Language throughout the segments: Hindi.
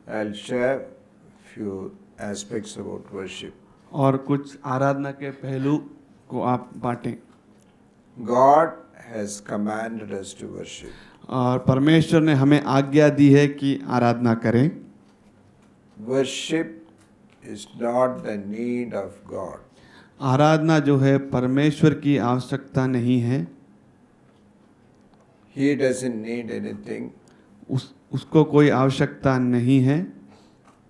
I'll share few aspects about worship. और कुछ आराधना के पहलू को आप बांटें। God has commanded us to worship. और परमेश्वर ने हमें आज्ञा दी है कि आराधना करें। Worship is not the need of God. आराधना जो है परमेश्वर की आवश्यकता नहीं है। He doesn't need anything. उसको कोई आवश्यकता नहीं है।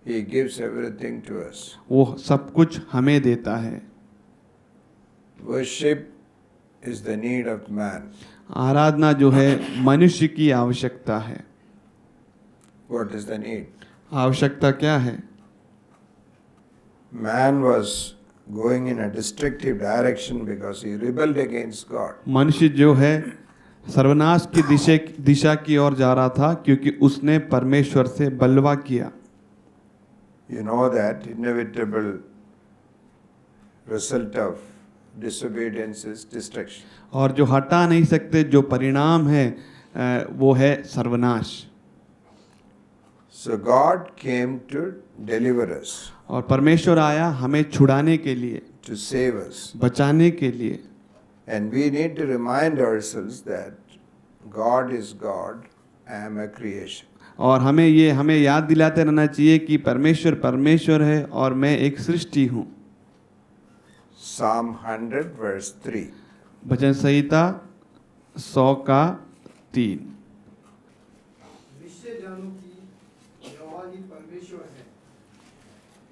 He gives everything to us. वो सब कुछ हमें देता है। Worship is the need of man. आराधना जो है मनुष्य की आवश्यकता है। What is the need? आवश्यकता क्या है? Man was going in a destructive direction because he rebelled against God. मनुष्य जो है सर्वनाश की दिशा की ओर जा रहा था क्योंकि उसने परमेश्वर से बलवा किया। You know that inevitable result of disobedience is destruction. और जो हटा नहीं सकते जो परिणाम है वो है सर्वनाश। So God came to deliver us, और परमेश्वर आया हमें छुड़ाने के लिए, to save us. बचाने के लिए। And we need to remind ourselves that God is God, I am a creation. और हमें याद दिलाते रहना चाहिए कि परमेश्वर परमेश्वर है और मैं एक सृष्टि हूँ। Psalm 100 verse 3. भजन संहिता 100 का 3। निश्चय जानो कि यहोवा ही परमेश्वर है,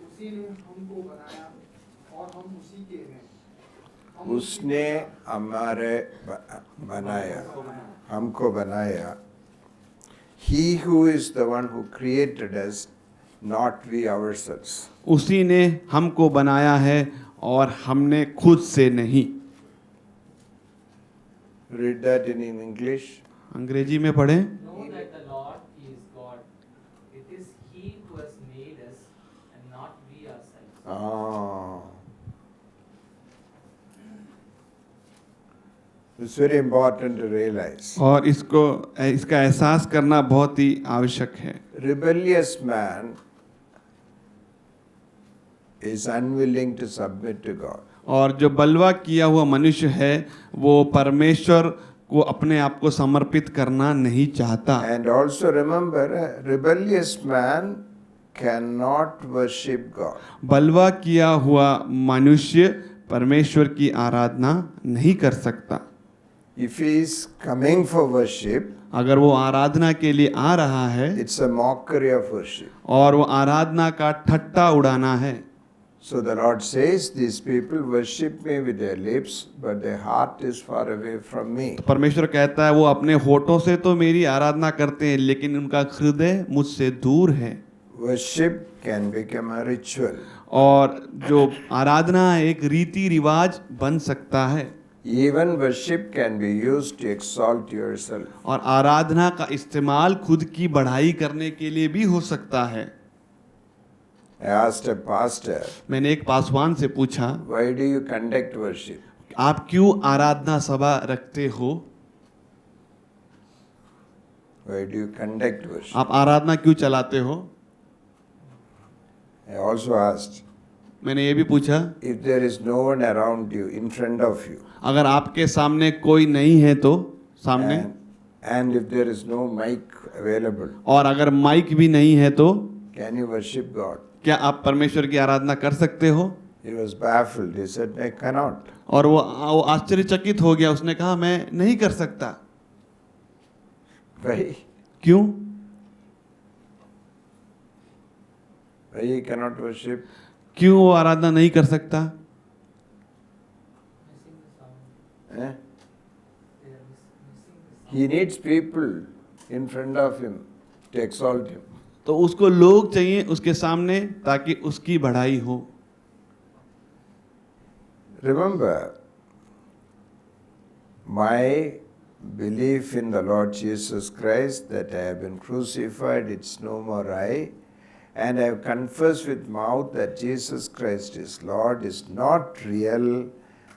उसी ने हमको बनाया और हम उसी के हैं। उसने हमारे बनाया, हमको बनाया. He who is the one who created us, not we ourselves. उसी ने हमको बनाया है और हमने खुद से नहीं। Read that in English. अंग्रेजी में पढ़ें। Know that the Lord is God. It is He who has made us and not we ourselves. Ah. It's very important to realize. और इसका एहसास करना बहुत ही आवश्यक है। Rebellious man is unwilling to submit to God. और जो बलवा किया हुआ मनुष्य है वो परमेश्वर को अपने आप को समर्पित करना नहीं चाहता। And also remember, a rebellious man cannot worship God. बलवा किया हुआ मनुष्य परमेश्वर की आराधना नहीं कर सकता। If he is coming for worship, अगर वो आराधना के लिए आ रहा है it's a mockery of worship. और वो आराधना का ठट्टा उड़ाना है। So the Lord says, these people worship me with their lips, but their heart is far away from me. परमेश्वर कहता है वो अपने होठों से तो मेरी आराधना करते हैं लेकिन उनका हृदय मुझसे दूर है। Worship can become a ritual. और जो आराधना एक रीति रिवाज बन सकता है। Even worship can be used to exalt yourself. और आराधना का इस्तेमाल खुद की बढ़ाई करने के लिए भी हो सकता है। I asked a pastor, मैंने एक पासवान से पूछा, why do you conduct worship? आप क्यों आराधना सभा रखते हो? Why do you conduct worship? आप आराधना क्यों चलाते हो? I also asked, मैंने ये भी पूछा, if there is no one around you, in front of you, अगर आपके सामने कोई नहीं है तो सामने, and if there is no mic available, और अगर माइक भी नहीं है तो can you worship God? क्या आप परमेश्वर की आराधना कर सकते हो? He was baffled. He said, I cannot. और वो आश्चर्यचकित हो गया। उसने कहा मैं नहीं कर सकता। Why? क्यों? Why he cannot worship? क्यों वो आराधना नहीं कर सकता? Missing the sound. Eh? They are missing the sound. He needs people in front of him to exalt him. तो उसको लोग चाहिए उसके सामने ताकि उसकी बढ़ाई हो। Remember, my belief in the Lord Jesus Christ, that I have been crucified, it's no more I, and I have confessed with mouth that Jesus Christ is Lord, is not real.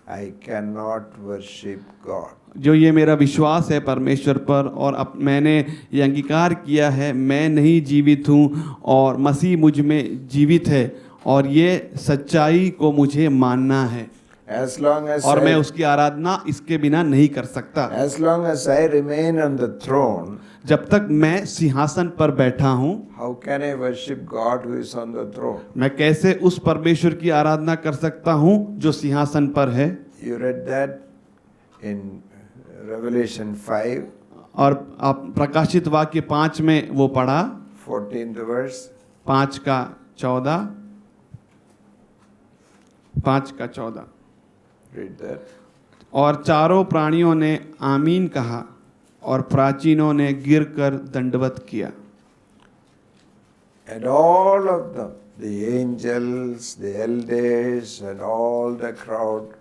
I cannot worship God. जो ये मेरा विश्वास है परमेश्वर पर और अब मैंने ये अंगीकार किया है, मैं नहीं जीवित हूँ और मसीह मुझ में जीवित है और ये सच्चाई को मुझे मानना है As long as और मैं I, उसकी आराधना इसके बिना नहीं कर सकता। as long as I remain on the throne, जब तक मैं सिंहासन पर बैठा हूँ, how can I worship God who is on the throne? मैं कैसे उस परमेश्वर की आराधना कर सकता हूँ जो सिंहासन पर है। You read that in Revelation 5, और आप प्रकाशित वाक्य 5 में वो पढ़ा, 14th verse. 5:14, 5:14। Read that. और चारों प्राणियों ने आमीन कहा और प्राचीनों ने गिरकर दंडवत किया। And all of them, the angels, the elders, and all the crowd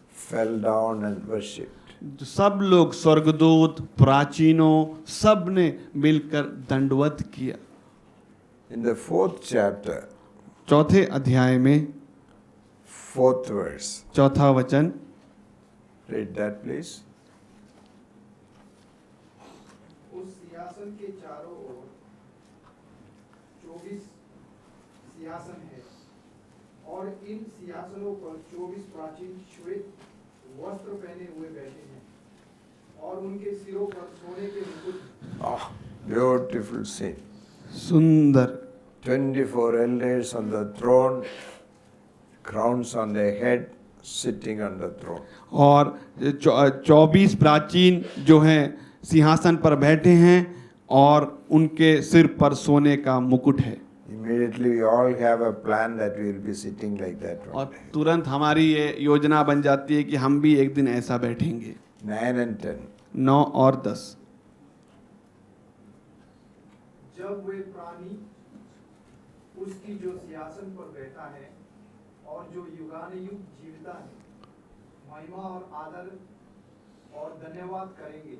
fell down and worshipped. सब लोग, स्वर्गदूत, प्राचीनों, सब ने मिलकर दंडवत किया। In the 4th chapter, चौथे अध्याय में 4th verse. चौथा वचन, Read that, please. उस सिंहासन के चारों ओर 24 सिंहासन है और इन सिंहासनों पर 24 प्राचीन श्वेत वस्त्र पहने हुए बैठे हैं और उनके सिरों पर सोने के मुकुट। Ah, beautiful scene. सुंदर। 24 elders on the throne, crowns on their head, sitting on the throne. और 24 प्राचीन जो हैं सिंहासन पर बैठे हैं और उनके सिर पर सोने का मुकुट है। Immediately we all have a plan that we will be sitting like that one और day. तुरंत हमारी ये योजना बन जाती है कि हम भी एक दिन ऐसा बैठेंगे। 9 and 10. 9 और 10। जब वे प्राणी उसकी जो सिंहासन पर बैठा है और जो युगानुयुग जीविता है महिमा और आदर और धन्यवाद करेंगे,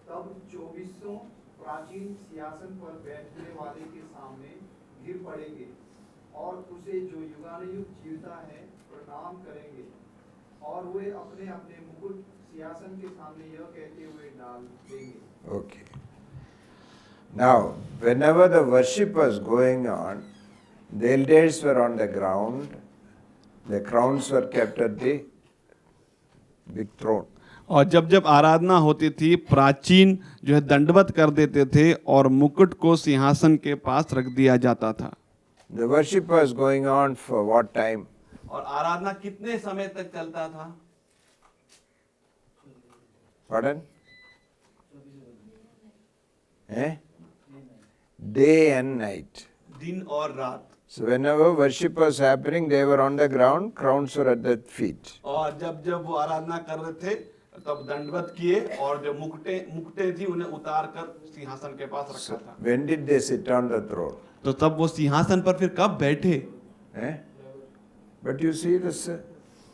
तब 24 प्राचीन सिंहासन पर बैठने वाले के सामने गिर पड़ेंगे और उसे जो युगानुयुग जीविता है प्रणाम करेंगे और वे अपने अपने मुकुट सिंहासन के सामने यह कहते हुए डाल देंगे। Okay. Now, whenever the worship was going on, the elders were on the ground, the crowns were kept at the big throne. और जब जब आराधना होती थी, प्राचीन जो है दंडवत कर देते थे और मुकुट को सिंहासन के पास रख दिया जाता था। The worship was going on for what time? और आराधना कितने समय तक चलता था? Pardon? Eh? Day and night. दिन और रात। So whenever worship was happening, they were on the ground, crowns were at their feet. और जब जब वो आराधना कर रहे थे तब दंडवत किए और जो मुकुटें थी उन्हें उतार कर सिंहासन के पास रखा था। When did they sit on the throne? तो तब वो सिंहासन पर फिर कब बैठे? Eh? But you see this,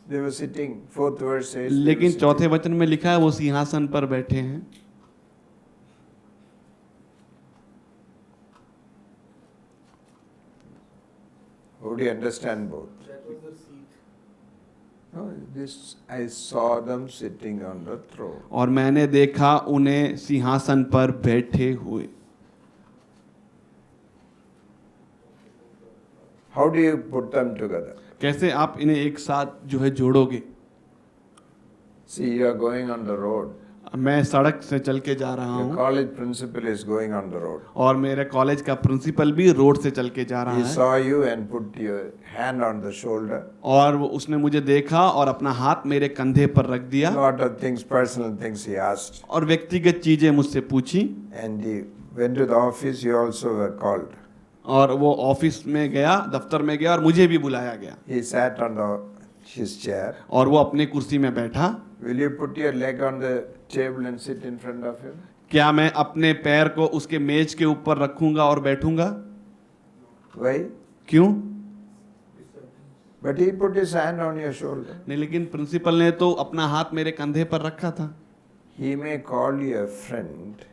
they were sitting, 4th verse says. they were लेकिन sitting. चौथे वचन में लिखा है वो सिंहासन पर बैठे हैं। How do you understand both? No, this I saw them sitting on the throne. और मैंने देखा उन्हें सिंहासन पर बैठे हुए। How do you put them together? कैसे आप इन्हें एक साथ जो है जोड़ोगे? See, you are going on the road. मैं सड़क से चल के जा रहा Your हूँ college principal is going on the road. और मेरे कॉलेज का प्रिंसिपल भी रोड से चल के जा रहा He है saw you and put your hand on the shoulder. और उसने मुझे देखा और अपना हाथ मेरे कंधे पर रख दिया Lot of things, personal things he asked. और व्यक्तिगत चीजें मुझसे पूछी And he went to the office, you also were called. और वो ऑफिस में गया, दफ्तर में गया और मुझे भी बुलाया गया He sat on his chair. और वो अपने कुर्सी में बैठा। Will you put your leg on the table and sit in front of him? क्या मैं अपने पैर को उसके मेज के ऊपर रखूंगा और बैठूंगा? Why? क्यों? But he put his hand on your shoulder. नहीं, लेकिन प्रिंसिपल ने तो अपना हाथ मेरे कंधे पर रखा था। He may call you a friend,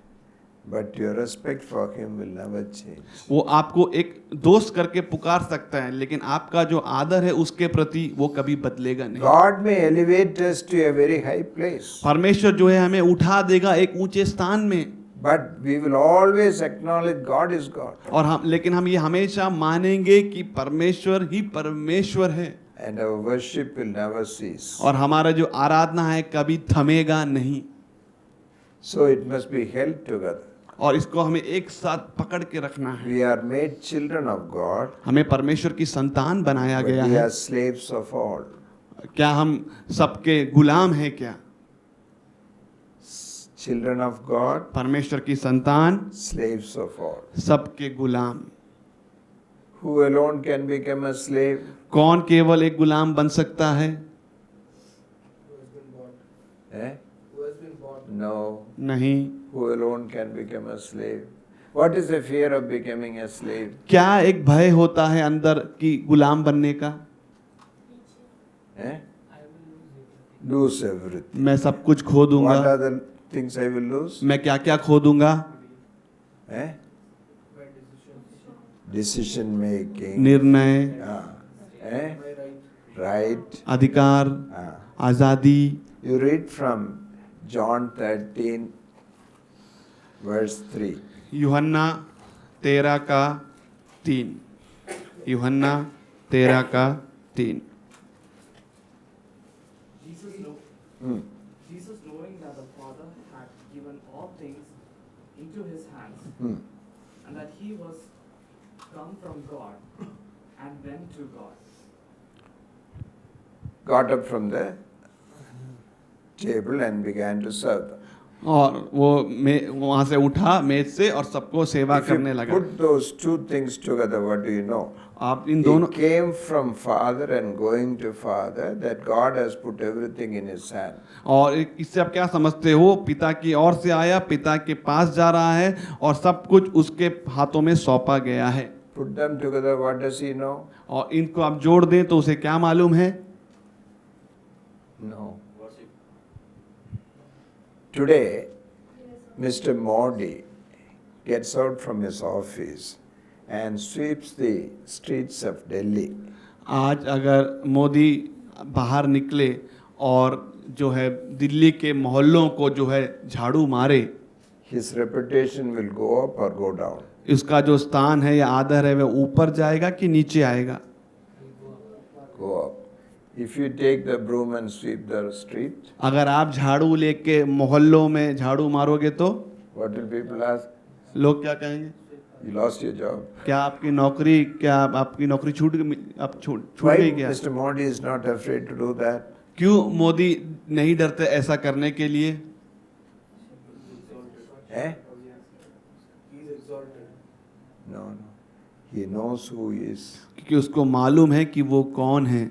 but your respect for him will never change. वो आपको एक दोस्त करके पुकार सकता है, लेकिन आपका जो आदर है उसके प्रति वो कभी बदलेगा नहीं। God may elevate us to a very high place, परमेश्वर जो है हमें उठा देगा एक ऊंचे स्थान में, but we will always acknowledge God is God. और लेकिन हम ये हमेशा मानेंगे कि परमेश्वर ही परमेश्वर है, And our worship will never cease. और हमारा जो आराधना है कभी थमेगा नहीं। So it must be held together. और इसको हमें एक साथ पकड़ के रखना है। We are made children of God, हमें परमेश्वर की संतान बनाया but गया we है। are slaves of all. क्या हम सबके गुलाम हैं क्या? Children of God, परमेश्वर की संतान, slaves of all. सबके गुलाम। Who alone can become a slave? कौन केवल एक गुलाम बन सकता है? Eh? No. नहीं। Who alone can become a slave? What is the fear of becoming a slave? क्या एक भय होता है अंदर की गुलाम बनने का? Eh? I will Lose lose everything. everything. मैं सब कुछ खो What दूंगा। are the things I will lose? मैं क्या क्या खो दूंगा? Eh? Decision making. निर्णय, Eh? Right. अधिकार, Ah. आजादी। You read from John 13, verse 3. यूहन्ना 13 का 3। यूहन्ना 13 का 3। Hmm. Jesus, knowing that the Father had given all things into his hands, Hmm. and that he was come from God and went to God, Got up from the table and began to serve them. और वो वहाँ से उठा मेज से और सबको सेवा If you करने लगा। put those two things together, what do you know? आप इन He दोनों, came from Father and going to Father, that God has put everything in his hand. और इससे आप क्या समझते हो? पिता की ओर से आया, पिता के पास जा रहा है और सब कुछ उसके हाथों में सौंपा गया है। Put them together, what does he know? और इनको आप जोड़ दें तो उसे क्या मालूम है? No. Today, Mr. Modi gets out from his office and sweeps the streets of Delhi. आज अगर मोदी बाहर निकले और जो है दिल्ली के मोहल्लों को जो है झाड़ू मारे, His reputation will go up or go down. इसका जो स्थान है या आदर है वह ऊपर जाएगा कि नीचे आएगा? Go up. If you take the broom and sweep the street, अगर आप झाड़ू लेके मोहल्लों में झाड़ू मारोगे तो what will people ask? लोग क्या कहेंगे? You lost your job. क्या आपकी नौकरी, क्या आपकी नौकरी छूट छूट Why गई क्या? Mr. Modi is not afraid to do that? क्यों मोदी नहीं डरते ऐसा करने के लिए? Eh? No, no. He knows who he is. क्योंकि उसको मालूम है कि वो कौन है।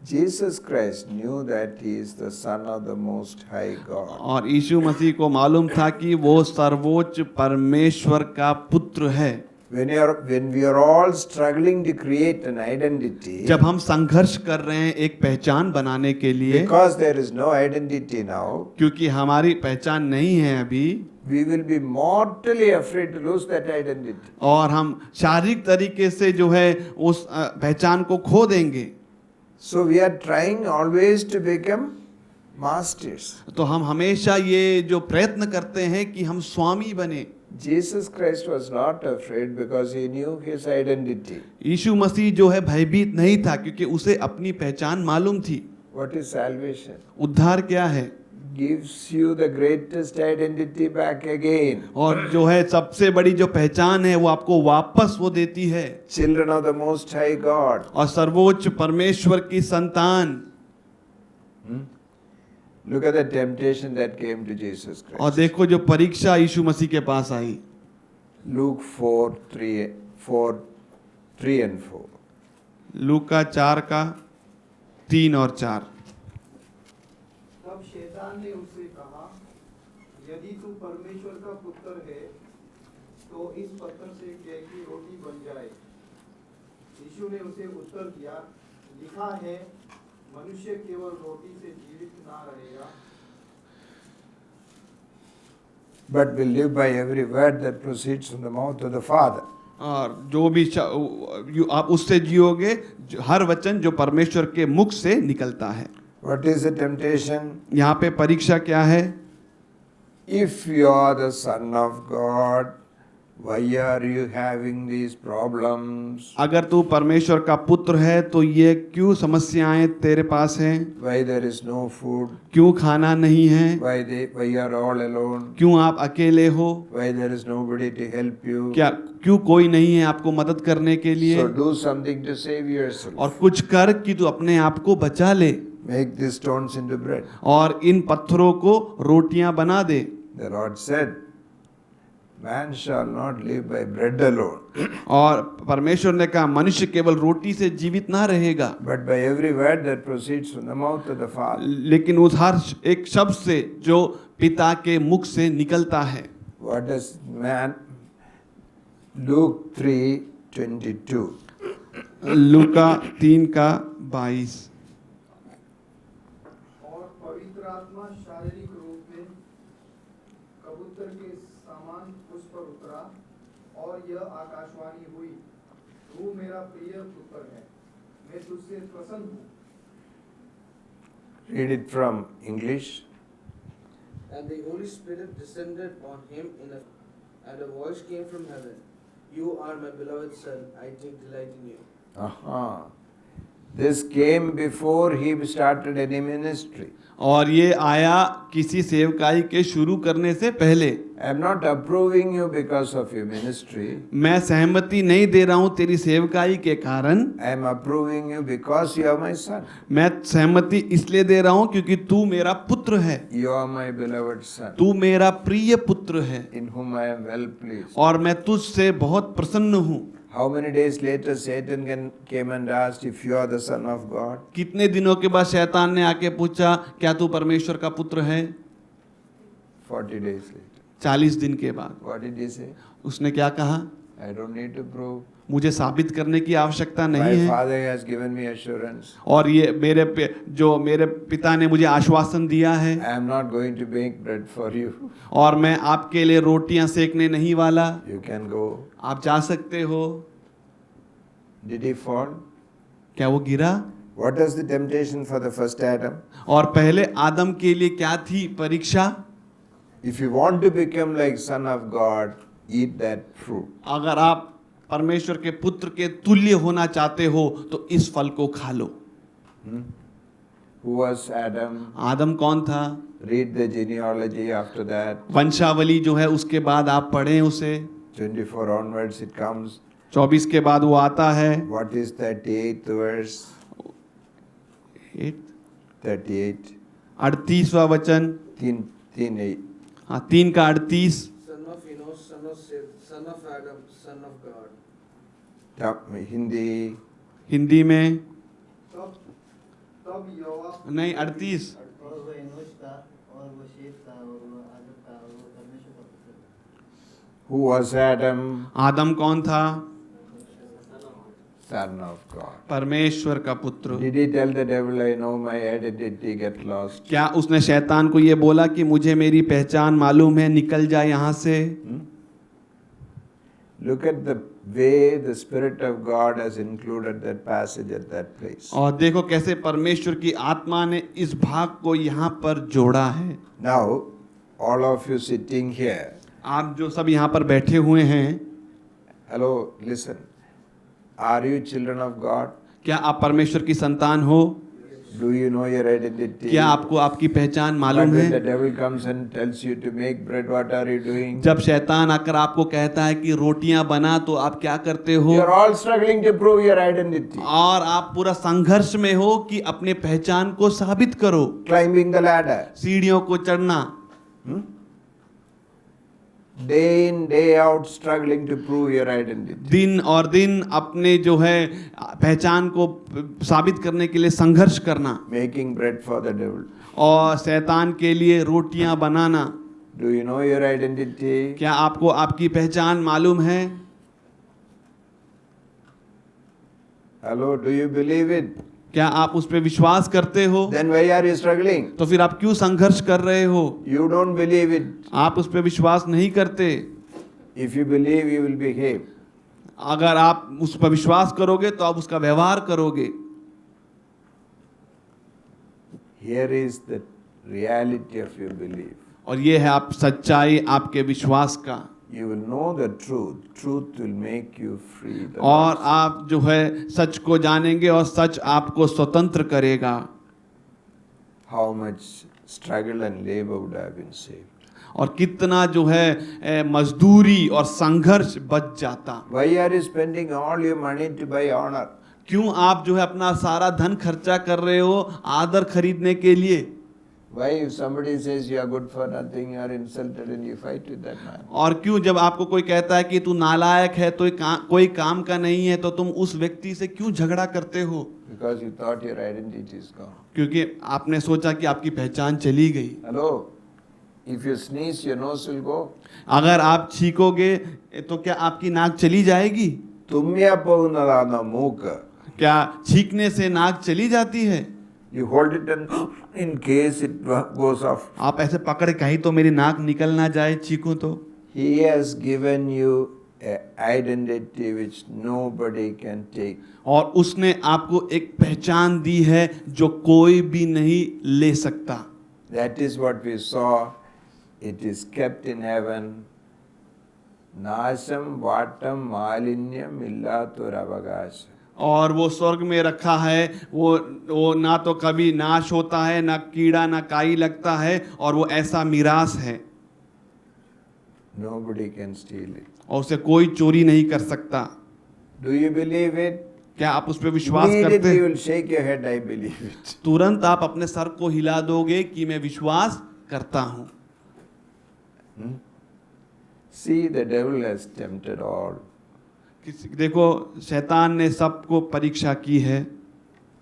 Jesus Christ knew that he is the Son of the Most High God. और यीशु मसीह को मालूम था कि वो सर्वोच्च परमेश्वर का पुत्र है। When we are all struggling to create an identity, जब हम संघर्ष कर रहे हैं एक पहचान बनाने के लिए, because there is no identity now, क्योंकि हमारी पहचान नहीं है अभी, we will be mortally afraid to lose that identity. और हम शारीरिक तरीके से जो है उस पहचान को खो देंगे। So we are trying always to become masters. तो हम हमेशा ये जो प्रयत्न करते हैं कि हम स्वामी बने। Jesus Christ was not afraid because he knew his identity. यीशु मसीह जो है भयभीत नहीं था क्योंकि उसे अपनी पहचान मालूम थी। What is salvation? उद्धार क्या है? Gives you the greatest identity back again. और जो है सबसे बड़ी जो पहचान है वो आपको वापस वो देती है। Children of the Most High God. और सर्वोच्च परमेश्वर की संतान। Look at the temptation that came to Jesus Christ. और देखो जो परीक्षा यीशु मसीह के पास आई। Luke 4:3 and 4. लूका 4 का 3 और 4। तब शैतान ने उससे कहा, यदि तू परमेश्वर का पुत्र है तो इस पत्थर से केक की रोटी बन जाए। यीशु ने उसे उत्तर दिया, लिखा है, मनुष्य केवल रोटी से जीवित ना रहेगा। but will live by every word that proceeds from the mouth of the Father. और जो भी आप उससे जियोगे हर वचन जो परमेश्वर के मुख से निकलता है। What is the temptation? यहाँ पे परीक्षा क्या है? If you are the Son of God, why are you having these problems? अगर तू परमेश्वर का पुत्र है तो ये क्यों समस्याएं तेरे पास हैं? Why there is no food? क्यों खाना नहीं है? Why you are all alone? क्यों आप अकेले हो? Why there is nobody to help you? क्यों कोई नहीं है आपको मदद करने के लिए? So do something to save yourself. और कुछ कर कि तू अपने आप को बचा ले Make these stones into bread. और इन पत्थरों को रोटियां बना दे। The Lord said, man shall not live by bread alone, और परमेश्वर ने कहा मनुष्य केवल रोटी से जीवित ना रहेगा, but by every word that proceeds from the mouth of the Father. लेकिन उस हर एक शब्द से जो पिता के मुख से निकलता है। What does man? Luke 3:22. लूका 3:22। और पवित्र आत्मा शारीरिक रूप में कबूतर के समान उस पर उतरा और यह आकाशवाणी हुई, तू मेरा प्रिय पुत्र है, मैं तुझसे प्रसन्न हूँ। Read it from English. And the Holy Spirit descended on him and a voice came from heaven. You are my beloved Son, I take delight in you. Aha. This came before he started any ministry. और ये आया किसी सेवकाई के शुरू करने से पहले। I am not approving you because of your ministry. मैं सहमति नहीं दे रहा हूँ तेरी सेवकाई के कारण। I am approving you because you are my son. मैं सहमति इसलिए दे रहा हूँ क्योंकि तू मेरा पुत्र है। You are my beloved son, तू मेरा प्रिय पुत्र है in whom I am well pleased. और मैं तुझसे बहुत प्रसन्न हूँ। How many days later Satan came and asked if you are the son of God? कितने दिनों के बाद शैतान ने आके पूछा क्या तू परमेश्वर का पुत्र है? 40 days later. 40 दिन के बाद। What did he say? उसने क्या कहा? I don't need to prove. मुझे साबित करने की आवश्यकता My नहीं है father has given me assurance. और ये मेरे पिता ने मुझे आश्वासन दिया है I am not going to bake bread for you. और मैं आपके लिए रोटियां सेकने नहीं वाला। You can go. आप जा सकते हो। Did he fall? क्या वो गिरा? What was the temptation for the first Adam? और पहले आदम के लिए क्या थी परीक्षा? If you want to become like son of God, eat that fruit. अगर आप परमेश्वर के पुत्र के तुल्य होना चाहते हो तो इस फल को खा लो। Who was Adam? आदम कौन था? Read the genealogy after that. वंशावली जो है उसके बाद आप पढ़ें उसे। 24 onwards it comes. 24 के बाद वो आता है। What is 38th verse? 38. 38वां वचन। 3:8. हाँ 3 का 38। Son of Enos, son of Seth, son of Adam, son of God. Hindi. Hindi में तब यहोवा नहीं 38। और वो एनोश था और वो शेत था और वो आदम था और वो परमेश्वर का पुत्र था। Who was Adam? आदम कौन था? Son of God. परमेश्वर का पुत्र। Did he tell the devil, I know my identity, get lost? क्या उसने शैतान को ये बोला कि मुझे मेरी पहचान मालूम है, निकल जा यहाँ से? Look at the way the Spirit of God has included that passage at that place. और देखो कैसे परमेश्वर की आत्मा ने इस भाग को यहाँ पर जोड़ा है। Now, all of you sitting here, आप जो सब यहाँ पर बैठे हुए हैं, hello, listen. Are you children of God? क्या आप परमेश्वर की संतान हो? Do you know your identity? क्या आपको आपकी पहचान But मालूम when the है? devil comes and tells you to make bread, what are you doing? जब शैतान आकर आपको कहता है कि रोटियां बना तो आप क्या करते हो? You are all struggling to prove your identity. और आप पूरा संघर्ष में हो कि अपने पहचान को साबित करो। Climbing the ladder. सीढ़ियों को चढ़ना, Day in, day out, struggling to prove your identity. दिन और दिन अपने जो है पहचान को साबित करने के लिए संघर्ष करना Making bread for the devil. और शैतान के लिए रोटियां बनाना। Do you know your identity? क्या आपको आपकी पहचान मालूम है? Hello, do you believe it? क्या आप उस पर विश्वास करते हो? Then why are you struggling? तो फिर आप क्यों संघर्ष कर रहे हो? You don't believe it. आप उस पर विश्वास नहीं करते। If you believe, you will behave. अगर आप उस पर विश्वास करोगे तो आप उसका व्यवहार करोगे। Here is the reality of your belief. और ये है आप सच्चाई आपके विश्वास का। You will know the truth. Truth will make you free. The और Lord आप जो है सच को जानेंगे और सच आपको स्वतंत्र करेगा। said. How much struggle and labor would have been saved. और कितना जो है मजदूरी और संघर्ष बच जाता। Why are you spending all your money to buy honor? क्यों आप जो है अपना सारा धन खर्चा कर रहे हो आदर खरीदने के लिए? Why if somebody says you are good for nothing, you are insulted and you fight with that man? और क्यों जब आपको कोई कहता है कि तू नालायक है तो कोई काम का नहीं है तो तुम उस व्यक्ति से क्यों झगड़ा करते हो? Because you thought your identity is gone. क्योंकि आपने सोचा कि आपकी पहचान चली गई। Hello? If you sneeze, your nose will go. अगर आप छींकोगे तो क्या आपकी नाक चली जाएगी? തുമ്മിയാ പോകുന്നതാണ് മൂക്ക്. क्या छींकने से नाक चली जाती है? You hold it and in case it goes off. आप ऐसे पकड़ कहीं तो मेरी नाक निकल ना जाए छींकूं तो। He has given you an identity which nobody can take. और उसने आपको एक पहचान दी है जो कोई भी नहीं ले सकता। That is what we saw. It is kept in heaven. नाशम वाटम मालिन्यम इल्लातोर अवकाश. और वो स्वर्ग में रखा है, वो ना तो कभी नाश होता है, ना कीड़ा ना काई लगता है, और वो ऐसा मिरास है। Nobody can steal it. और उसे कोई चोरी नहीं कर सकता। Do you believe it? क्या आप उस पर विश्वास करते Immediately you हैं? will shake your head. I believe it. तुरंत आप अपने सर को हिला दोगे कि मैं विश्वास करता हूँ। See, the devil has tempted all. देखो शैतान ने सबको परीक्षा की है।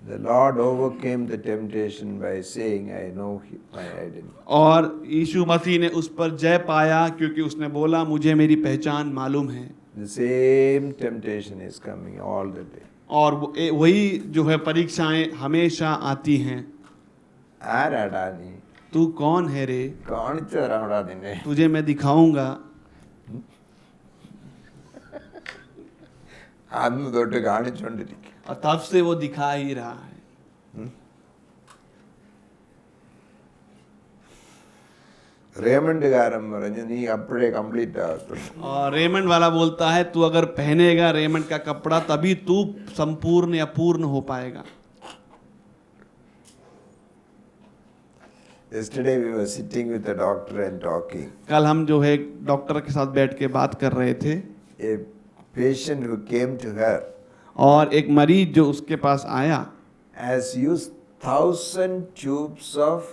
The Lord overcame the temptation by saying, I know my identity. और यीशु मसीह ने उस पर जय पाया क्योंकि उसने बोला मुझे मेरी पहचान मालूम है। The same temptation is coming all the day. और वही जो है परीक्षाएं हमेशा आती हैं। ആരാടാ तू कौन है रे? കാണിച്ചു തരാമടാ നിന്നെ. तुझे मैं दिखाऊंगा। അന്ന് തൊട്ട് കാണിച്ചുകൊണ്ടിരിക്കും. और तब से वो दिखा ही रहा है। റേമണ്ടുകാരൻ പറഞ്ഞു നീ അപ്പോഴേ കംപ്ലീറ്റ് ആകത്തുള്ളൂ. और रेमंड वाला बोलता है तू अगर पहनेगा रेमंड का कपड़ा तभी तू संपूर्ण या पूर्ण हो पाएगा। Yesterday we were sitting with a doctor and talking. कल हम जो है डॉक्टर के साथ बैठ के बात कर रहे थे। A patient who came to her और एक मरीज जो उसके पास आया has used 1,000 tubes of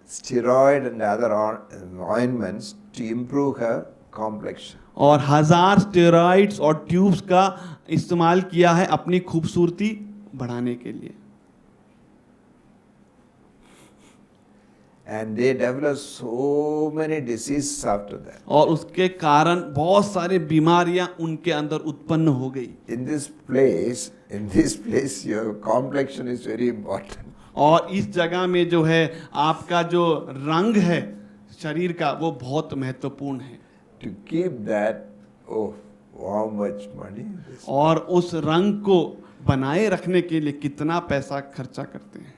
steroid and other ointments to improve her complexion. और 1000 स्टेरॉइड्स और ट्यूब्स का इस्तेमाल किया है अपनी खूबसूरती बढ़ाने के लिए। And they developed so many diseases after that. और उसके कारण बहुत सारी बीमारियां उनके अंदर उत्पन्न हो गई। In this place, your complexion is very important. और इस जगह में जो है आपका जो रंग है शरीर का वो बहुत महत्वपूर्ण है। To keep that, oh, how much money this. और उस रंग को बनाए रखने के लिए कितना पैसा खर्चा करते हैं।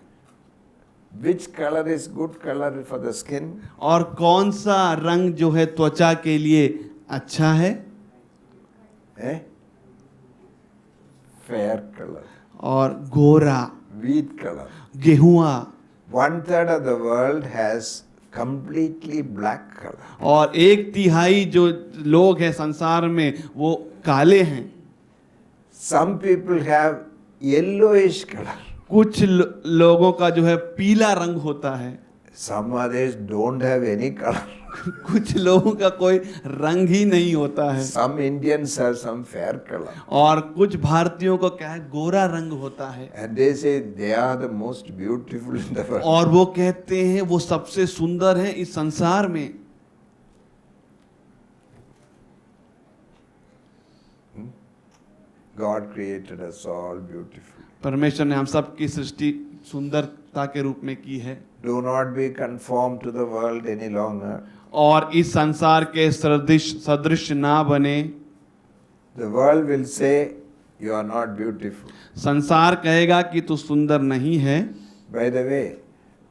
Which color is good color for the skin? और कौन सा रंग जो है त्वचा के लिए अच्छा है? Fair color. और गोरा, Wheat color. गेहुआ। 1/3 of the world has completely black color. और 1/3 जो लोग हैं संसार में वो काले हैं। Some people have yellowish color. कुछ लोगों का जो है पीला रंग होता है। Some others don't have any color. कुछ लोगों का कोई रंग ही नहीं होता है। Some Indians have some fair color. और कुछ भारतीयों को क्या है गोरा रंग होता है। And they say they are the most beautiful in the world. और वो कहते हैं वो सबसे सुंदर हैं इस संसार में। God created us all beautiful. परमेश्वर ने हम सब की सृष्टि सुंदरता के रूप में की है। Do not be conformed to the world any longer. और इस संसार के सदृश ना बने। The world will say you are not beautiful. संसार कहेगा कि तू सुंदर नहीं है। By the way,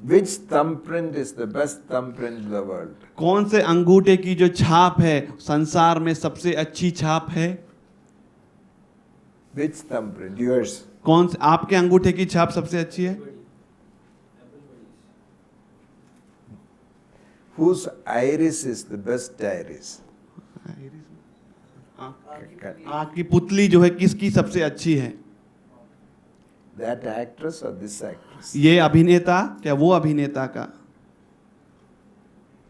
which thumbprint is the best thumbprint in the world? कौन से अंगूठे की जो छाप है संसार में सबसे अच्छी छाप है? Which thumbprint? Yours. कौन से आपके अंगूठे की छाप सबसे अच्छी है? Whose iris is the best iris? आँख की पुतली जो है किसकी सबसे अच्छी है? That actress or this actress? ये अभिनेता क्या वो अभिनेता का?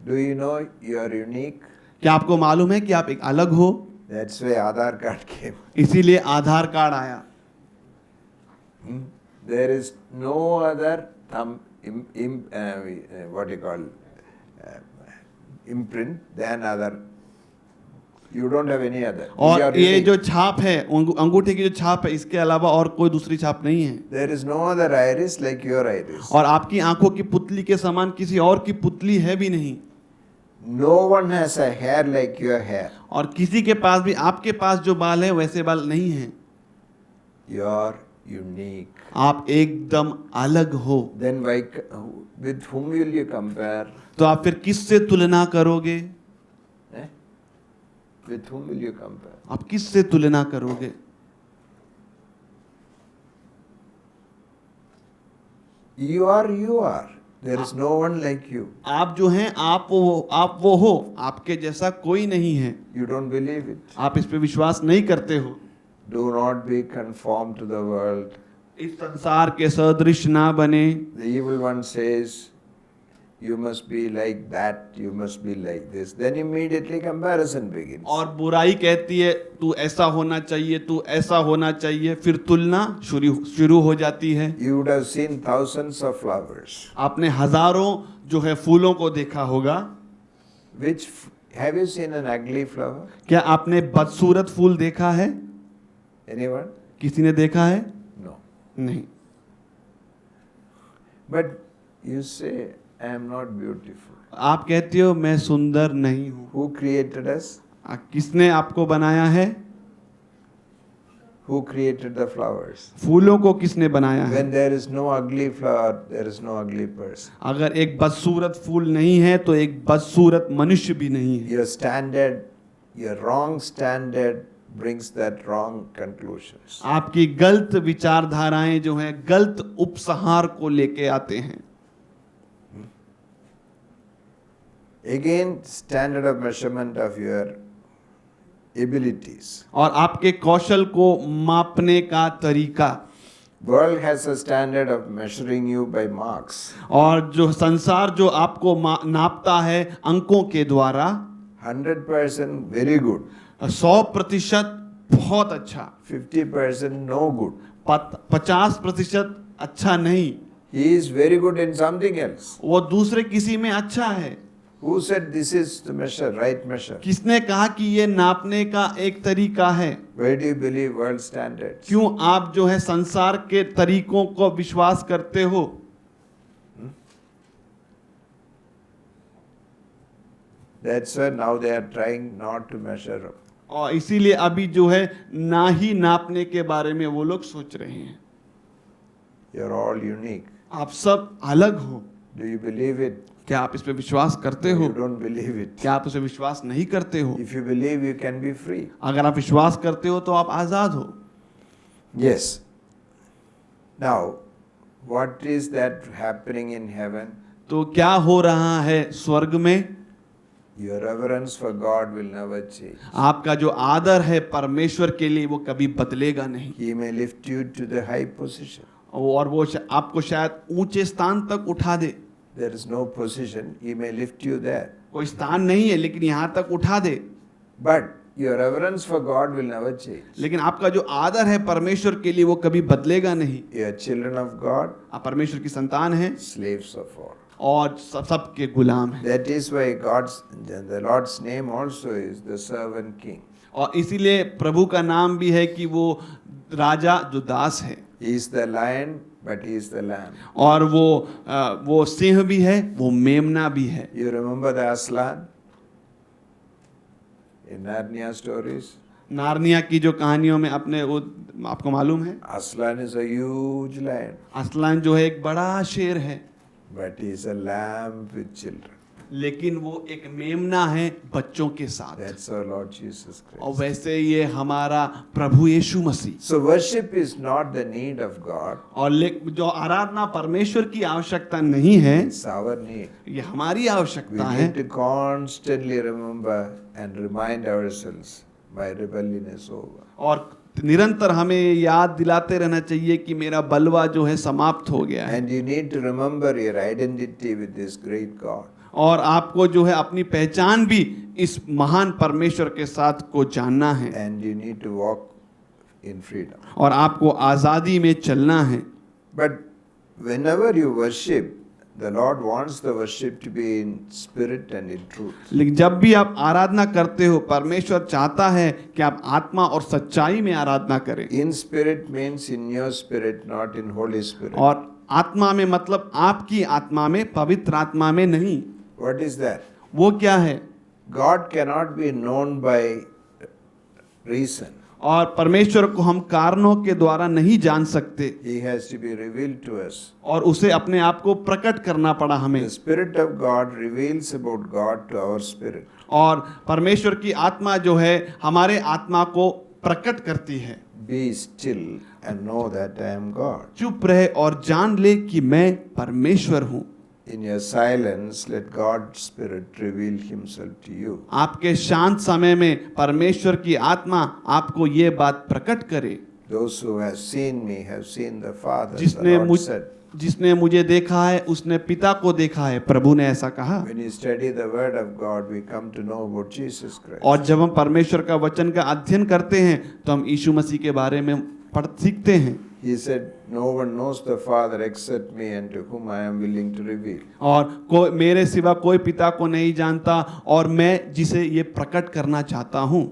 Do you know you are unique? क्या आपको मालूम है कि आप एक अलग हो? That's why Aadhaar card came. इसीलिए आधार कार्ड आया। There is no other what you call imprint than other. You don't have any other. You और are ये unique. जो छाप है अंगूठे की जो छाप है इसके अलावा और कोई दूसरी छाप नहीं है। There is no other iris like your iris. और आपकी आंखों की पुतली के समान किसी और की पुतली है भी नहीं। No one has a hair like your hair. और किसी के पास भी आपके पास जो बाल है वैसे बाल नहीं है। You are unique. आप एकदम अलग हो। Then with whom will you compare? तो आप फिर किससे तुलना करोगे? Eh? With whom will you compare? आप किससे तुलना करोगे? You are. There is no one like you. आप जो हैं आप वो हो, आपके जैसा कोई नहीं है। You don't believe it. आप इस पे विश्वास नहीं करते हो। Do not be conformed to the world. इस संसार के सदृश ना बने। The evil one says, you must be like that, you must be like this. Then immediately comparison begins. और बुराई कहती है तू ऐसा होना चाहिए, तू ऐसा होना चाहिए, फिर तुलना शुरू हो जाती है। You would have seen thousands of flowers. आपने हजारों जो है फूलों को देखा होगा। Have you seen an ugly flower? क्या आपने बदसूरत फूल देखा है? Anyone? किसी ने देखा है? No. नहीं। But you say, I am not beautiful. आप कहते हो मैं सुंदर नहीं हूँ। Who created us? किसने आपको बनाया है? Who created the flowers? फूलों को किसने बनाया है? When there is no ugly flower, there is no ugly person. अगर एक बदसूरत फूल नहीं है तो एक बदसूरत मनुष्य भी नहीं है। Your standard, your wrong standard brings that wrong conclusions. आपकी गलत विचारधाराएं जो हैं गलत उपसंहार को लेके आते हैं। Again, standard of measurement of your abilities. और आपके कौशल को मापने का तरीका। World has a standard of measuring you by marks. और जो संसार जो आपको नापता है अंकों के द्वारा। 100% very good. 100% बहुत अच्छा। 50% no good. 50% अच्छा नहीं। He is very good in something else. वो दूसरे किसी में अच्छा है। Who said this is the measure, right measure? किसने कहा कि ये नापने का एक तरीका है? Where do you believe world standards? क्यों आप जो है संसार के तरीकों को विश्वास करते हो? That's why now they are trying not to measure up. और इसीलिए अभी जो है ना ही नापने के बारे में वो लोग सोच रहे हैं। You're all unique. आप सब अलग हो। Do you believe it? क्या आप इस पे विश्वास करते हो? You don't believe it. क्या आप उसे विश्वास नहीं करते हो? If you believe, you can be free. अगर आप विश्वास करते हो तो आप आजाद हो। Yes. Now, what is that happening in heaven? तो क्या हो रहा है स्वर्ग में? Your reverence for God will never change. आपका जो आदर है परमेश्वर के लिए वो कभी बदलेगा नहीं। He may lift you to the high position. और वो आपको शायद ऊंचे स्थान तक उठा दे। There is no position. He may lift you there. कोई स्थान नहीं है लेकिन यहाँ तक उठा दे। But your reverence for God will never change. लेकिन आपका जो आदर है परमेश्वर के लिए वो कभी बदलेगा नहीं। You are children of God, आप परमेश्वर की संतान हैं slaves of all. और सबके गुलाम हैं। That is why the Lord's name also is the servant king. और इसीलिए प्रभु का नाम भी है कि वो राजा जो दास है, He is the lion, but he is the lamb. और वो सिंह भी है, वो मेमना भी है। You remember the Aslan in Narnia stories? Narnia की जो कहानियों में आपको मालूम है, Aslan is a huge lion, Aslan जो है एक बड़ा शेर है, but he is a lamb with children. लेकिन वो एक मेमना है बच्चों के साथ। That's our Lord Jesus और Christ. वैसे ये हमारा प्रभु यीशु मसीह। So worship is not the need of God, और जो आराधना परमेश्वर की आवश्यकता नहीं है, it's our need. ये हमारी We आवश्यकता है। need to constantly remember and remind ourselves my rebellion is over. और निरंतर हमें याद दिलाते रहना चाहिए कि मेरा बलवा जो है समाप्त हो गया है। And you need to remember your identity with this great God. और आपको जो है अपनी पहचान भी इस महान परमेश्वर के साथ को जानना है, And you need to walk in freedom. और आपको आज़ादी में चलना है। But whenever you worship, the Lord wants the worship to be in spirit and in truth. लेकिन जब भी आप आराधना करते हो, परमेश्वर चाहता है कि आप आत्मा और सच्चाई में आराधना करें। In spirit means in your spirit, not in Holy Spirit. और आत्मा में मतलब आपकी आत्मा में, पवित्र आत्मा में नहीं। What is that? वो क्या है? God cannot be known by reason. और परमेश्वर को हम कारणों के द्वारा नहीं जान सकते, He has to be revealed to us. और उसे अपने आप को प्रकट करना पड़ा हमें। The Spirit of God reveals about God to our spirit. और परमेश्वर की आत्मा जो है हमारे आत्मा को प्रकट करती है। Be still and know that I am God. चुप रहे और जान ले कि मैं परमेश्वर हूँ। In your silence, let God's Spirit reveal Himself to you. आपके शांत समय में परमेश्वर की आत्मा आपको ये बात प्रकट करे। Those who have seen me have seen the Father. The Lord said. जिसने मुझे देखा है उसने पिता को देखा है, प्रभु ने ऐसा कहा। When you study the Word of God, we come to know about Jesus Christ. और जब हम परमेश्वर का वचन का अध्ययन करते हैं तो हम यीशु मसीह के बारे में सीखते हैं। He said, "No one knows the Father except me, and to whom I am willing to reveal." और मेरे सिवा कोई पिता को नहीं जानता, और मैं जिसे ये प्रकट करना चाहता हूँ।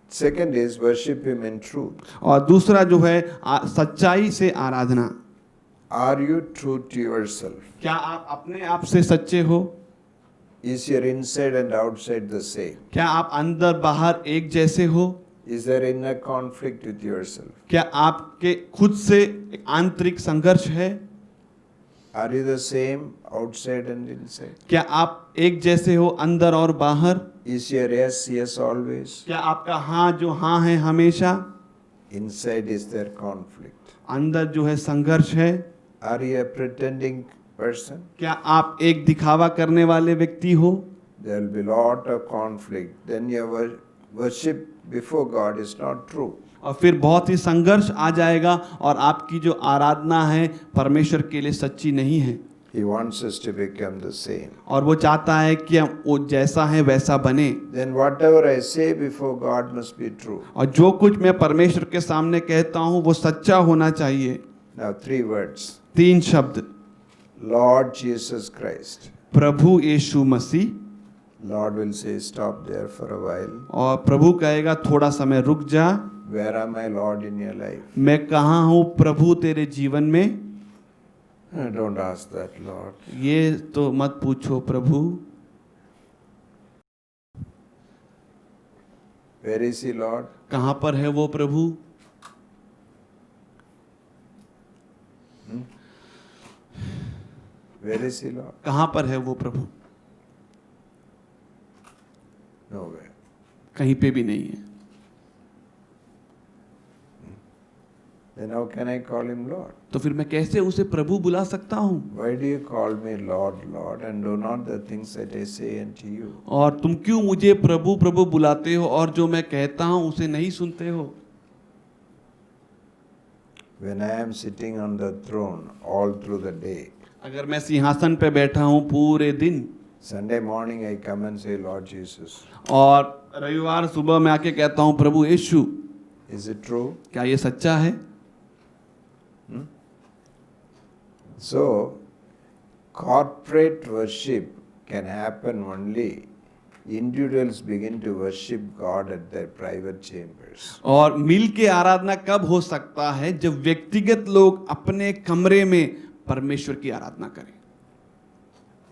Second is worship Him in truth. और दूसरा जो है सच्चाई से आराधना। Are you true to yourself? क्या आप अपने आप से सच्चे हो? Is your inside and outside the same? क्या आप अंदर बाहर एक जैसे हो? Is there inner conflict with yourself? क्या आपके खुद से एक आंतरिक संघर्ष है? Are you the same outside and inside? क्या आप एक जैसे हो अंदर और बाहर? Is your yes yes always? क्या आपका हाँ जो हाँ है हमेशा? Inside is there conflict? अंदर जो है संघर्ष है? Are you a pretending person? क्या आप एक दिखावा करने वाले व्यक्ति हो? There will be lot of conflict. Then your worship before God is not true. और फिर बहुत ही संघर्ष आ जाएगा, और आपकी जो आराधना है परमेश्वर के लिए सच्ची नहीं है। He wants us to become the same. और वो चाहता है कि हम वो जैसा है वैसा बने। Then whatever I say before God must be true. और जो कुछ मैं परमेश्वर के सामने कहता हूँ वो सच्चा होना चाहिए। Now 3 words. 3 शब्द। Lord Jesus Christ. Prabhu Yeshu Masih. Lord will say, stop there for a while. और प्रभु कहेगा थोड़ा समय रुक जा। Where am I, Lord, in your life? मैं कहाँ हूँ प्रभु तेरे जीवन में? Don't ask that, Lord. ये तो मत पूछो प्रभु। Where is He, Lord? कहाँ पर है वो प्रभु? Where is He, Lord? कहाँ पर है वो प्रभु? Nowhere. कहीं पे भी नहीं है। Then how can I call Him Lord? तो फिर मैं कैसे उसे प्रभु बुला सकता हूँ? Why do you call me Lord, Lord, and do not the things that I say unto you? और तुम क्यों मुझे प्रभु प्रभु बुलाते हो और जो मैं कहता हूँ उसे नहीं सुनते हो? When I am sitting on the throne all through the day, अगर मैं सिंहासन पे बैठा हूँ पूरे दिन, Sunday morning I come and say, Lord Jesus. और रविवार सुबह मैं आके कहता हूँ प्रभु यीशु, Is it true? क्या ये सच्चा है? So, corporate worship can happen only individuals begin to worship God at their private chambers. और मिल के आराधना कब हो सकता है? जब व्यक्तिगत लोग अपने कमरे में परमेश्वर की आराधना करें।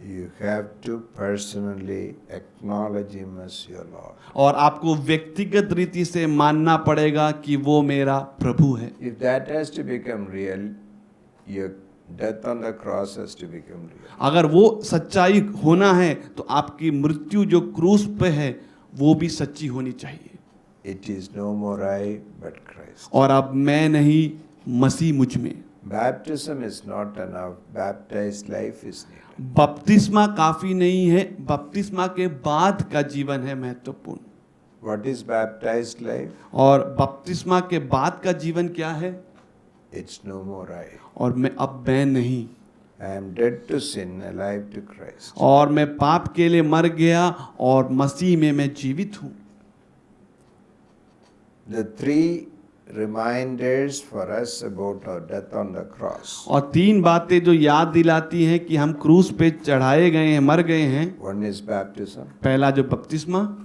You have to personally acknowledge Him as your Lord. और आपको व्यक्तिगत रीति से मानना पड़ेगा कि वो मेरा प्रभु है। If that has to become real, your death on the cross has to become real. अगर वो सच्चाई होना है तो आपकी मृत्यु जो क्रूस पे है वो भी सच्ची होनी चाहिए। It is no more I, but Christ. और अब मैं नहीं, मसीह मुझ में। Baptism is not enough. Baptized life is needed. बपतिस्मा काफी नहीं है, बपतिस्मा के बाद का जीवन है महत्वपूर्ण। What is baptized life? और बपतिस्मा के बाद का जीवन क्या है? It's no more I. और मैं नहीं, I am dead to sin, alive to Christ. और मैं पाप के लिए मर गया और मसीह में मैं जीवित हूँ। The three reminders for us about our death on the cross. और तीन बातें जो याद दिलाती हैं कि हम क्रूस पे चढ़ाए गए हैं, मर गए हैं। One is baptism. पहला जो बपतिस्मा,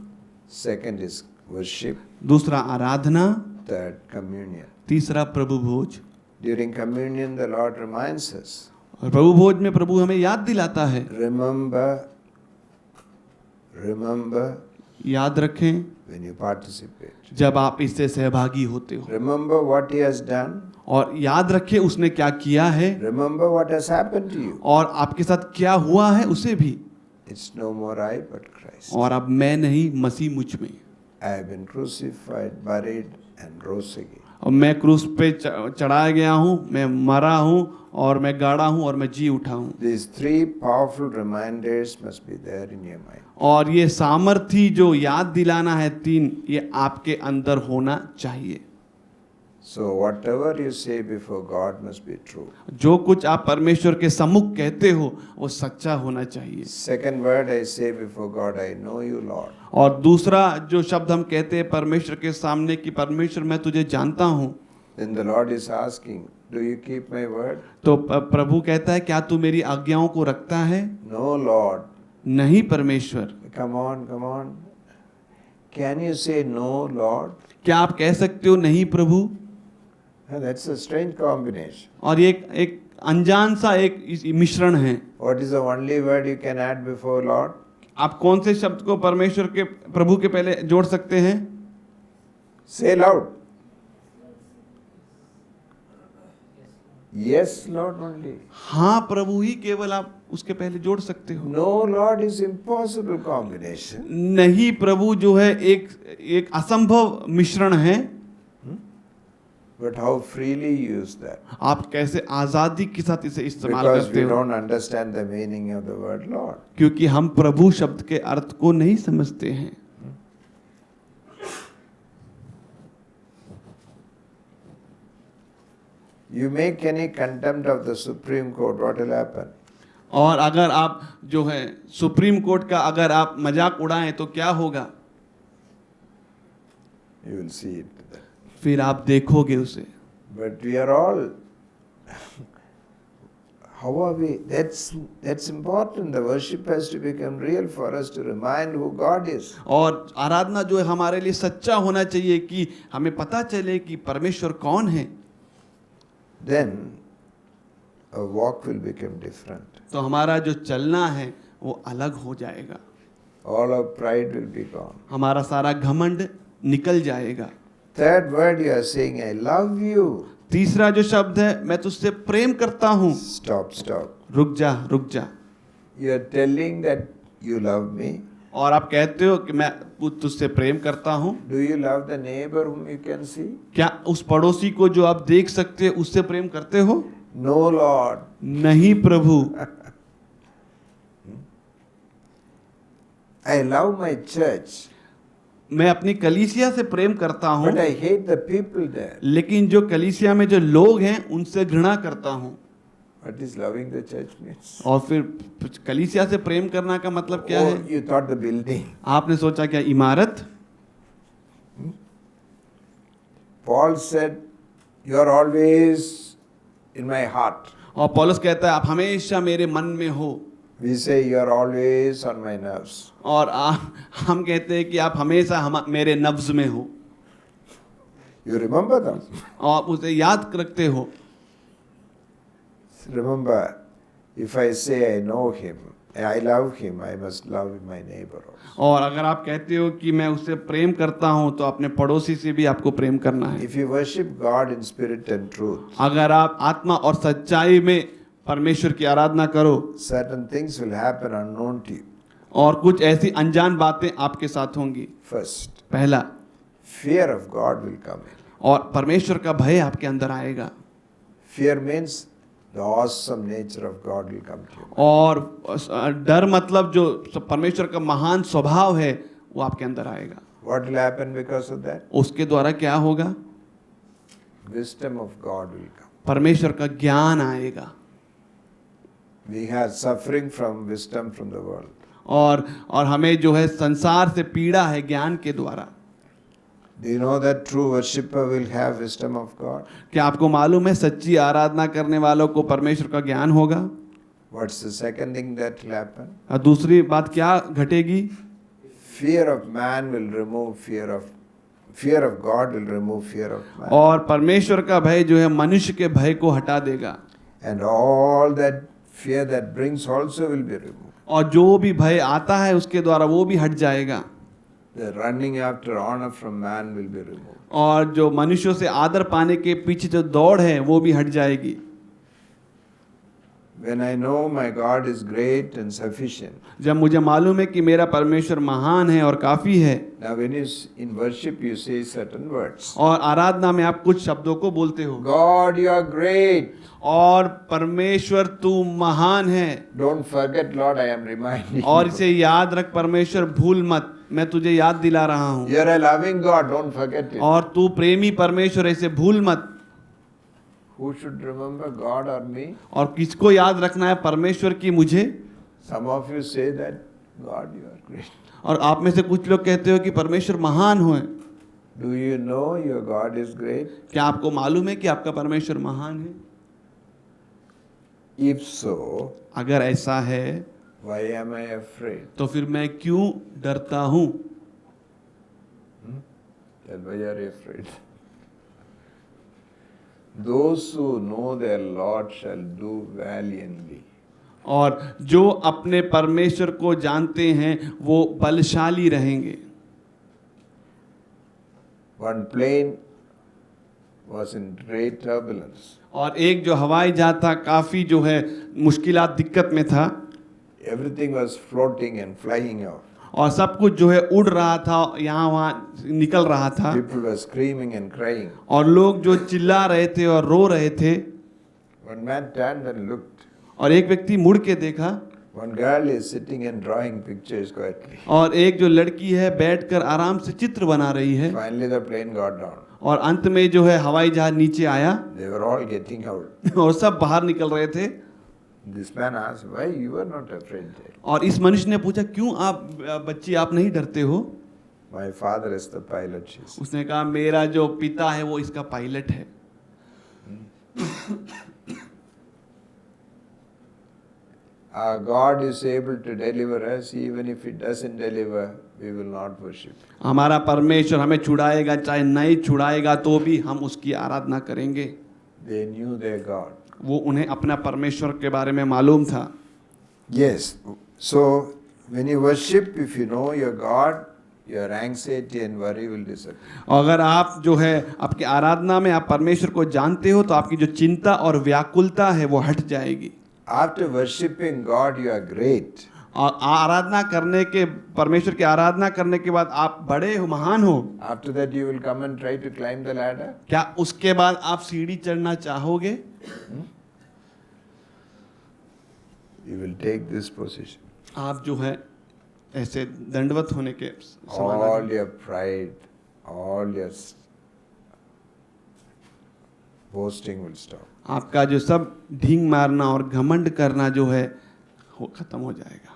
Second is worship. दूसरा आराधना, Third, communion. तीसरा प्रभु भोज। During communion, the Lord reminds us. और प्रभु भोज में प्रभु हमें याद दिलाता है। Remember याद रखें when you participate. जब आप इससे सहभागी होते हो, Remember what He has done. और याद रखें उसने क्या किया है, Remember what has happened to you. और आपके साथ क्या हुआ है उसे भी। It's no more I, but Christ. और अब मैं नहीं, मसीह मुझ में। I have been crucified, buried, and rose again. और मैं क्रूस पे चढ़ाया गया हूँ, मैं मरा हूँ और मैं गाड़ा हूँ और मैं जी उठा हूँ। These three powerful reminders must be there in your mind. और ये सामर्थी जो याद दिलाना है तीन, ये आपके अंदर होना चाहिए। So whatever you say before God must be true. जो कुछ आप परमेश्वर के सम्मुख कहते हो वो सच्चा होना चाहिए। Second word I say before God, I know you, Lord. और दूसरा जो शब्द हम कहते हैं परमेश्वर के सामने कि परमेश्वर मैं तुझे जानता हूँ, Then the Lord is asking, do you keep my word? तो प्रभु कहता है क्या तू मेरी आज्ञाओं को रखता है? No, Lord. नहीं परमेश्वर। Come on, come on. Can you say no, Lord? क्या आप कह सकते हो नहीं प्रभु? That's a strange combination. और ये एक अनजान सा एक मिश्रण है। What is the only word you can add before Lord? आप कौन से शब्द को परमेश्वर के प्रभु के पहले जोड़ सकते हैं? Say loud. Yes, Lord only. हाँ प्रभु ही केवल आप उसके पहले जोड़ सकते हो। No, Lord is impossible combination. नहीं प्रभु जो है एक असंभव मिश्रण है। But how freely you use that? आप कैसे आजादी के साथ इसे इस्तेमाल Because करते we हो? don't understand the meaning of the word Lord. क्योंकि हम प्रभु शब्द के अर्थ को नहीं समझते हैं। You make any contempt of the Supreme Court, what will happen? और अगर आप जो है सुप्रीम कोर्ट का अगर आप मजाक उड़ाएं तो क्या होगा? You will see it. फिर आप देखोगे उसे। But we are all. How are we? That's important. The worship has to become real for us to remind who God is. और आराधना जो है हमारे लिए सच्चा होना चाहिए कि हमें पता चले कि परमेश्वर कौन है। Then our walk will become different. तो हमारा जो चलना है वो अलग हो जाएगा। All our pride will be gone. हमारा सारा घमंड निकल जाएगा। Third word you are saying, I love you. तीसरा जो शब्द है मैं तुझसे प्रेम करता हूँ। Stop, stop. रुक जा, रुक जा। You are telling that you love me. और आप कहते हो कि मैं तुझसे प्रेम करता हूँ। Do you love the neighbor whom you can see? क्या उस पड़ोसी को जो आप देख सकते हो उससे प्रेम करते हो? No, Lord. नहीं प्रभु। I love my church, मैं अपनी कलीसिया से प्रेम करता हूँ, but I hate the people there. लेकिन जो कलीसिया में जो लोग हैं उनसे घृणा करता हूँ। What is loving the church means? और फिर कलीसिया से प्रेम करना का मतलब क्या Oh, है? you thought the building. आपने सोचा क्या इमारत? Paul said, you are always in my heart. और पौलुस कहता है आप हमेशा मेरे मन में हो। We say you are always on my nerves. और हम कहते हैं कि आप हमेशा मेरे नब्ज में हो You remember them? और आप उसे याद रखते हो. Remember, if I say I know him, I love him, I must love my neighbor also. और अगर आप कहते हो कि मैं उससे प्रेम करता हूं तो अपने पड़ोसी से भी आपको प्रेम करना है. If you worship God in spirit and truth, अगर आप आत्मा और सच्चाई में परमेश्वर की आराधना करो certain things will happen unknown to you. और कुछ ऐसी अनजान बातें आपके साथ होंगी. First, पहला, fear of God will come in. और परमेश्वर का भय आपके अंदर आएगा. Fear means the awesome nature of God will come to you. और डर मतलब जो परमेश्वर का महान स्वभाव है वो आपके अंदर आएगा. What will happen because of that? उसके द्वारा क्या होगा? Wisdom of God will come. परमेश्वर का ज्ञान आएगा. We have suffering from wisdom from the world. और हमें जो है संसार से पीड़ा है ज्ञान के द्वारा. Do you know that true worshipper will have wisdom of God? क्या आपको मालूम है सच्ची आराधना करने वालों को परमेश्वर का ज्ञान होगा? What's the second thing that will happen? और दूसरी बात क्या घटेगी? Fear of man will remove fear of God will remove fear of man. और परमेश्वर का भय जो है मनुष्य के भय को हटा देगा. And all that fear that brings also will be removed. और जो भी भय आता है उसके द्वारा वो भी हट जाएगा. The running after honor from man will be removed. और जो मनुष्यों से आदर पाने के पीछे जो दौड़ है वो भी हट जाएगी. When I know my God is great and sufficient. जब मुझे मालूम है कि मेरा परमेश्वर महान है और काफी है. Now when you in worship you say certain words. और आराधना में आप कुछ शब्दों को बोलते हो. God, you are great. और परमेश्वर तू महान है. Don't forget, Lord, I am reminding और you. इसे याद रख परमेश्वर, भूल मत, मैं तुझे याद दिला रहा हूँ. You are a loving God, don't forget it. और तू प्रेमी परमेश्वर, इसे भूल मत. Who should remember, God or me? और किसको याद रखना है, परमेश्वर की मुझे? Some of you say that, God, you are great. और आप में से कुछ लोग कहते हो कि परमेश्वर महान हो. Do you know your God is great? क्या आपको मालूम है कि आपका परमेश्वर महान है? If so, अगर ऐसा है why am I afraid? तो फिर मैं क्यों डरता हूँ? Then why are you afraid? Those who know their Lord shall do valiantly. और जो अपने परमेश्वर को जानते हैं वो बलशाली रहेंगे. One plane was in great turbulence. और एक जो हवाई जहाज था काफी जो है मुश्किलात दिक्कत में था. Everything was floating and flying out. और सब कुछ जो है उड़ रहा था, यहाँ वहाँ निकल रहा था. People were screaming and crying. और लोग जो चिल्ला रहे थे और रो रहे थे. One man turned and looked. और एक व्यक्ति मुड़ के देखा. One girl is sitting and drawing pictures quietly. और एक जो लड़की है बैठकर आराम से चित्र बना रही है. Finally the plane got down. और अंत में जो है हवाई जहाज नीचे आया. They were all getting out. और सब बाहर निकल रहे थे. This man asked, why you were not afraid? और इस मनुष्य ने पूछा, क्यों आप बच्ची आप नहीं डरते हो? My father is the pilot, she said. उसने कहा मेरा जो पिता है वो इसका पायलट है. Our God is able to deliver us. Even if He doesn't deliver, we will not worship. हमारा परमेश्वर हमें छुड़ाएगा, चाहे नहीं छुड़ाएगा तो भी हम उसकी आराधना करेंगे. They knew their God. वो उन्हें अपना परमेश्वर के बारे में मालूम था. Yes. So when you worship, if you know your God, your anxiety and worry will disappear. अगर आप जो है आपकी आराधना में आप परमेश्वर को जानते हो तो आपकी जो चिंता और व्याकुलता है वो हट जाएगी. After worshiping God, you are great. और आराधना करने के परमेश्वर की आराधना करने के बाद आप बड़े हो, महान हो. After that, you will come and try to climb the ladder. क्या उसके बाद आप सीढ़ी चढ़ना चाहोगे? You will take this position. आप जो है ऐसे दंडवत होने के समान All आगे. your pride, all your boasting will stop. आपका जो सब ढींग मारना और घमंड करना जो है वो खत्म हो जाएगा.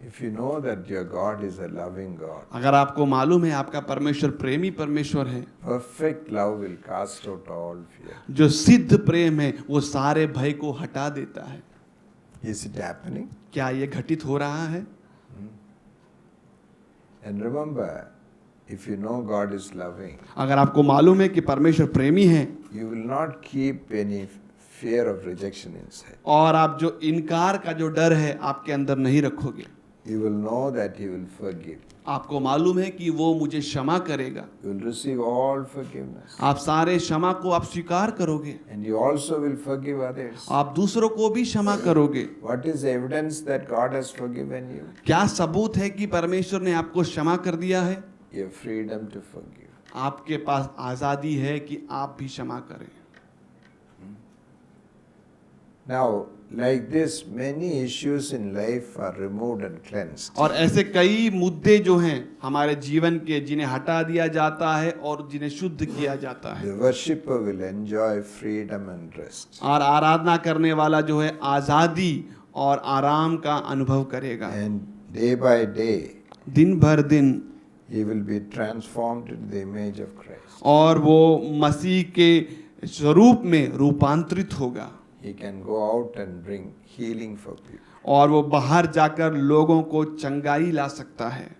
If you know that your God is a loving God, अगर आपको मालूम है आपका परमेश्वर प्रेमी परमेश्वर है, perfect love will cast out all fear. जो सिद्ध प्रेम है वो सारे भय को हटा देता है. Is it happening? क्या ये घटित हो रहा है? And remember, if you know God is loving, अगर आपको मालूम है कि परमेश्वर प्रेमी है you will not keep any fear of rejection inside. और आप जो इनकार का जो डर है आपके अंदर नहीं रखोगे, You will know that He will forgive. आपको मालूम है कि वो मुझे क्षमा करेगा, You will receive all forgiveness. आप सारे क्षमा को आप स्वीकार करोगे, And you also will forgive others. आप दूसरों को भी क्षमा करोगे। What is the evidence that God has forgiven you? क्या सबूत है कि परमेश्वर ने आपको क्षमा कर दिया है? Your freedom to forgive. आपके पास आज़ादी है कि आप भी क्षमा करें। Now, like this, many issues in life are removed and cleansed. और ऐसे कई मुद्दे जो हैं हमारे जीवन के, जिन्हें हटा दिया जाता है और जिन्हें शुद्ध किया जाता है। The worshipper will enjoy freedom and rest. और आराधना करने वाला जो है आज़ादी और आराम का अनुभव करेगा। And day by day, दिन भर दिन he will be transformed into the image of Christ. और वो मसीह के स्वरूप में रूपांतरित होगा He can go out and bring healing for people. और वो बाहर जाकर लोगों को चंगाई ला सकता है।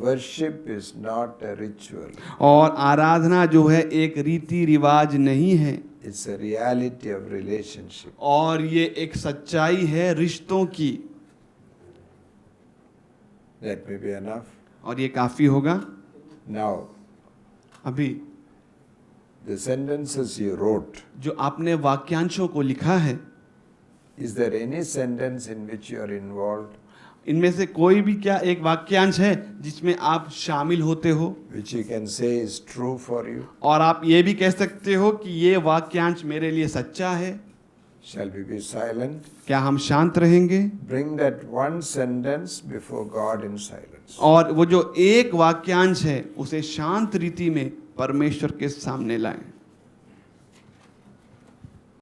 Worship is not a ritual. और आराधना जो है एक रीति रिवाज नहीं है, It's a reality of relationship. और ये एक सच्चाई है रिश्तों की। That may be enough. और ये काफी होगा। Now, अभी the sentences you wrote, जो आपने वाक्यांशों को लिखा है, is there any sentence in which you are involved, इनमें से कोई भी क्या एक वाक्यांश है जिसमें आप शामिल होते हो which you can say is true for you? और आप ये भी कह सकते हो कि ये वाक्यांश मेरे लिए सच्चा है? Shall we be silent? क्या हम शांत रहेंगे? Bring that one sentence before God in silence. और वो जो एक वाक्यांश है उसे शांत रीति में परमेश्वर के सामने लाएं।